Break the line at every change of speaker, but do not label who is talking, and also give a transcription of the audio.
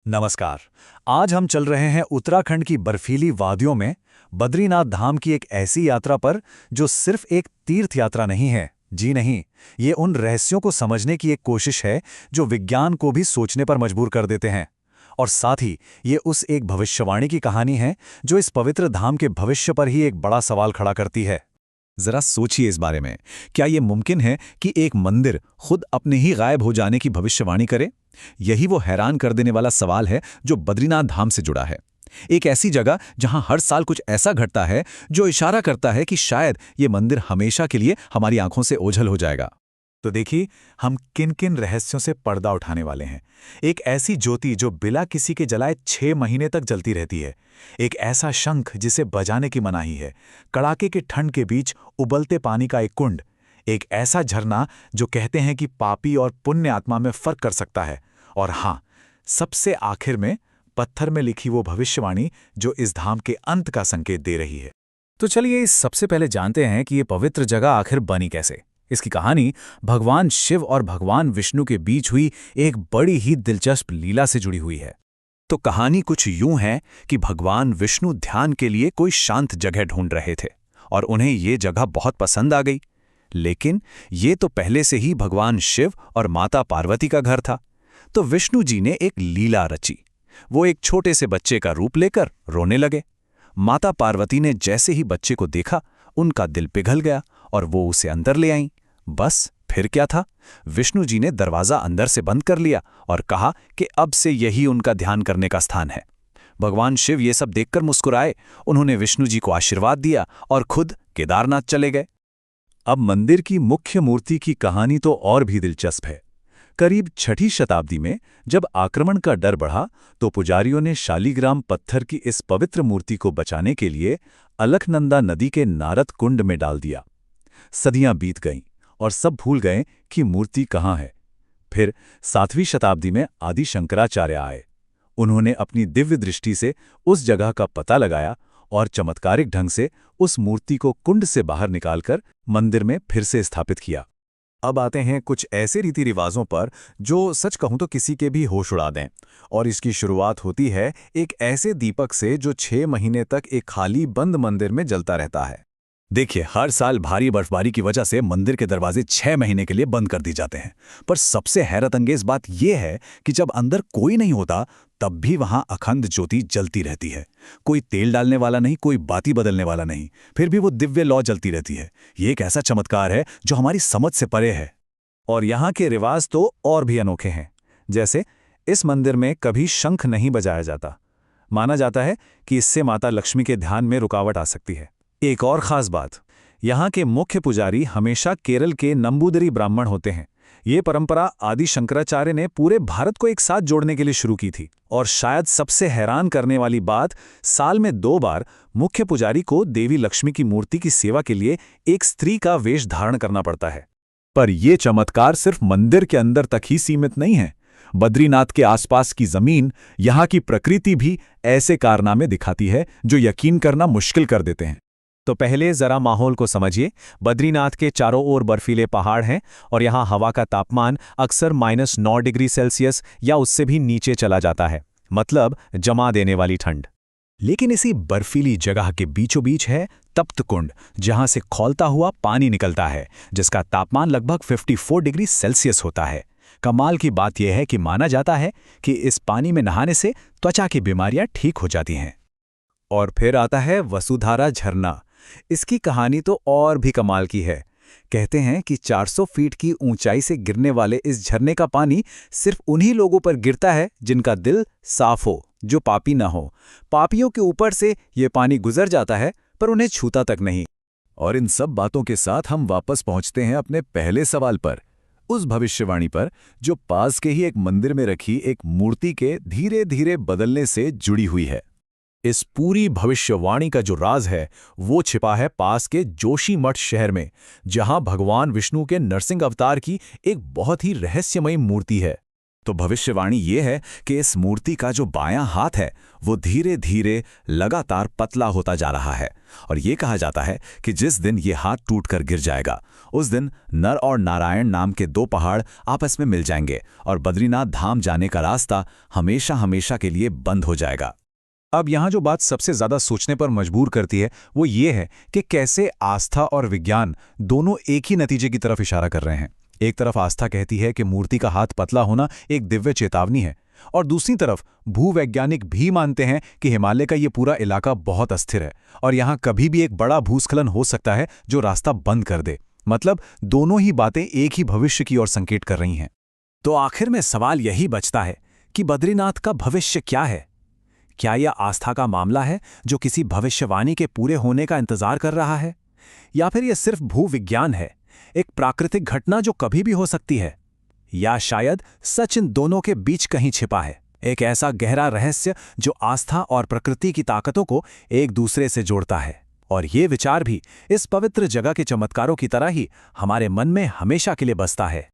नमस्कार। आज हम चल रहे हैं उत्तराखंड की बर्फीली वादियों में बद्रीनाथ धाम की एक ऐसी यात्रा पर जो सिर्फ एक तीर्थ यात्रा नहीं है। जी नहीं, ये उन रहस्यों को समझने की एक कोशिश है जो विज्ञान को भी सोचने पर मजबूर कर देते हैं। और साथ ही ये उस एक भविष्यवाणी की कहानी है जो इस पवित्र धाम के भविष्य पर ही एक बड़ा सवाल खड़ा करती है।
जरा सोचिए इस बारे में। क्या यह मुमकिन है कि एक मंदिर खुद अपने ही गायब हो जाने की भविष्यवाणी करे? यही वो हैरान कर देने वाला सवाल है जो बद्रीनाथ धाम से जुड़ा है। एक ऐसी जगह जहां हर साल कुछ ऐसा घटता है जो इशारा करता है कि शायद ये मंदिर हमेशा के लिए हमारी आंखों से ओझल हो जाएगा।
तो देखिए, हम किन किन रहस्यों से पर्दा उठाने वाले हैं। एक ऐसी ज्योति जो बिना किसी के जलाए 6 महीने तक जलती रहती है। एक ऐसा शंख जिसे बजाने की मनाही है। कड़ाके के ठंड के बीच उबलते पानी का एक कुंड। एक ऐसा झरना जो कहते हैं कि पापी और पुण्य आत्मा में फर्क कर सकता है। और हाँ, सबसे आखिर में पत्थर में लिखी वो भविष्यवाणी जो इस धाम के अंत का संकेत दे रही है। तो चलिए इस सबसे पहले जानते हैं कि ये पवित्र जगह आखिर बनी कैसे। इसकी कहानी भगवान शिव और भगवान विष्णु के बीच हुई एक बड़ी ही दिलचस्प लीला से जुड़ी हुई है।
तो कहानी कुछ यूं है कि भगवान विष्णु ध्यान के लिए कोई शांत जगह ढूंढ रहे थे और उन्हें ये जगह बहुत पसंद आ गई। लेकिन ये तो पहले से ही भगवान शिव और माता पार्वती का घर था। तो विष्णु जी ने एक लीला रची। वो एक छोटे से बच्चे का रूप लेकर रोने लगे। माता पार्वती ने जैसे ही बच्चे को देखा, उनका दिल पिघल गया और वो उसे अंदर ले आईं। बस फिर क्या था, विष्णु जी ने दरवाजा अंदर से बंद कर लिया और कहा कि अब से यही उनका ध्यान करने का स्थान है। भगवान शिव ये सब देखकर मुस्कुराए। उन्होंने विष्णु जी को आशीर्वाद दिया और खुद केदारनाथ चले गए।
अब मंदिर की मुख्य मूर्ति की कहानी तो और भी दिलचस्प है। करीब 6ठी शताब्दी में जब आक्रमण का डर बढ़ा तो पुजारियों ने शालीग्राम पत्थर की इस पवित्र मूर्ति को बचाने के लिए अलकनंदा नदी के नारद कुंड में डाल दिया। सदियां बीत गईं और सब भूल गए कि मूर्ति कहाँ है। फिर 7वीं शताब्दी में आदि शंकराचार्य आए। उन्होंने अपनी दिव्य दृष्टि से उस जगह का पता लगाया और चमत्कारिक ढंग से उस मूर्ति को कुंड से बाहर निकालकर मंदिर में फिर से स्थापित किया। अब आते हैं कुछ ऐसे रीति रिवाजों पर जो सच कहूं तो किसी के भी होश उड़ा दें। और इसकी शुरुआत होती है एक ऐसे दीपक से जो 6 महीने तक एक खाली बंद मंदिर में जलता रहता है।
देखिए, हर साल भारी बर्फबारी की वजह से मंदिर के दरवाजे 6 महीने के लिए बंद कर दी जाते हैं। पर सबसे हैरत अंगेज बात यह है कि जब अंदर कोई नहीं होता तब भी वहां अखंड ज्योति जलती रहती है। कोई तेल डालने वाला नहीं, कोई बाती बदलने वाला नहीं, फिर भी वो दिव्य लौ जलती रहती है। ये एक ऐसा चमत्कार है जो हमारी समझ से परे है।
और यहाँ के रिवाज तो और भी अनोखे हैं। जैसे इस मंदिर में कभी शंख नहीं बजाया जाता। माना जाता है कि इससे माता लक्ष्मी के ध्यान में रुकावट आ सकती है। एक और खास बात, यहाँ के मुख्य पुजारी हमेशा केरल के नंबूदरी ब्राह्मण होते हैं। ये परंपरा आदि शंकराचार्य ने पूरे भारत को एक साथ जोड़ने के लिए शुरू की थी। और शायद सबसे हैरान करने वाली बात, साल में 2 बार मुख्य पुजारी को देवी लक्ष्मी की मूर्ति की सेवा के लिए एक स्त्री का वेश धारण करना पड़ता है।
पर यह चमत्कार सिर्फ मंदिर के अंदर तक ही सीमित नहीं है। बद्रीनाथ के आसपास की जमीन, यहाँ की प्रकृति भी ऐसे कारनामे दिखाती है जो यकीन करना मुश्किल कर देते हैं।
तो पहले जरा माहौल को समझिए। बद्रीनाथ के चारों ओर बर्फीले पहाड़ हैं और यहाँ हवा का तापमान अक्सर -9 डिग्री सेल्सियस या उससे भी नीचे चला जाता है, मतलब जमा देने वाली ठंड।
लेकिन इसी बर्फीली जगह के बीचों बीच है तप्त कुंड, जहां से खौलता हुआ पानी निकलता है, जिसका तापमान लगभग 54 डिग्री सेल्सियस होता है। कमाल की बात यह है कि माना जाता है कि इस पानी में नहाने से त्वचा की बीमारियां ठीक हो जाती हैं।
और फिर आता है वसुधारा झरना। इसकी कहानी तो और भी कमाल की है। कहते हैं कि 400 फीट की ऊंचाई से गिरने वाले इस झरने का पानी सिर्फ उन्हीं लोगों पर गिरता है जिनका दिल साफ हो, जो पापी ना हो। पापियों के ऊपर से ये पानी गुजर जाता है पर उन्हें छूता तक नहीं।
और इन सब बातों के साथ हम वापस पहुंचते हैं अपने पहले सवाल पर, उस भविष्यवाणी पर जो पास के ही एक मंदिर में रखी एक मूर्ति के धीरे धीरे बदलने से जुड़ी हुई है। इस पूरी भविष्यवाणी का जो राज है वो छिपा है पास के जोशीमठ शहर में, जहां भगवान विष्णु के नरसिंह अवतार की एक बहुत ही रहस्यमयी मूर्ति है। तो भविष्यवाणी ये है कि इस मूर्ति का जो बायां हाथ है वो धीरे धीरे लगातार पतला होता जा रहा है, और ये कहा जाता है कि जिस दिन ये हाथ टूटकर गिर जाएगा उस दिन नर और नारायण नाम के दो पहाड़ आपस में मिल जाएंगे और बद्रीनाथ धाम जाने का रास्ता हमेशा हमेशा के लिए बंद हो जाएगा।
अब यहाँ जो बात सबसे ज्यादा सोचने पर मजबूर करती है वो ये है कि कैसे आस्था और विज्ञान दोनों एक ही नतीजे की तरफ इशारा कर रहे हैं। एक तरफ आस्था कहती है कि मूर्ति का हाथ पतला होना एक दिव्य चेतावनी है, और दूसरी तरफ भूवैज्ञानिक भी मानते हैं कि हिमालय का ये पूरा इलाका बहुत अस्थिर है और यहाँ कभी भी एक बड़ा भूस्खलन हो सकता है जो रास्ता बंद कर दे। मतलब दोनों ही बातें एक ही भविष्य की ओर संकेत कर रही हैं।
तो आखिर में सवाल यही बचता है कि बद्रीनाथ का भविष्य क्या है? क्या यह आस्था का मामला है जो किसी भविष्यवाणी के पूरे होने का इंतजार कर रहा है, या फिर यह सिर्फ भूविज्ञान है, एक प्राकृतिक घटना जो कभी भी हो सकती है, या शायद सच इन दोनों के बीच कहीं छिपा है, एक ऐसा गहरा रहस्य जो आस्था और प्रकृति की ताकतों को एक दूसरे से जोड़ता है। और ये विचार भी इस पवित्र जगह के चमत्कारों की तरह ही हमारे मन में हमेशा के लिए बसता है।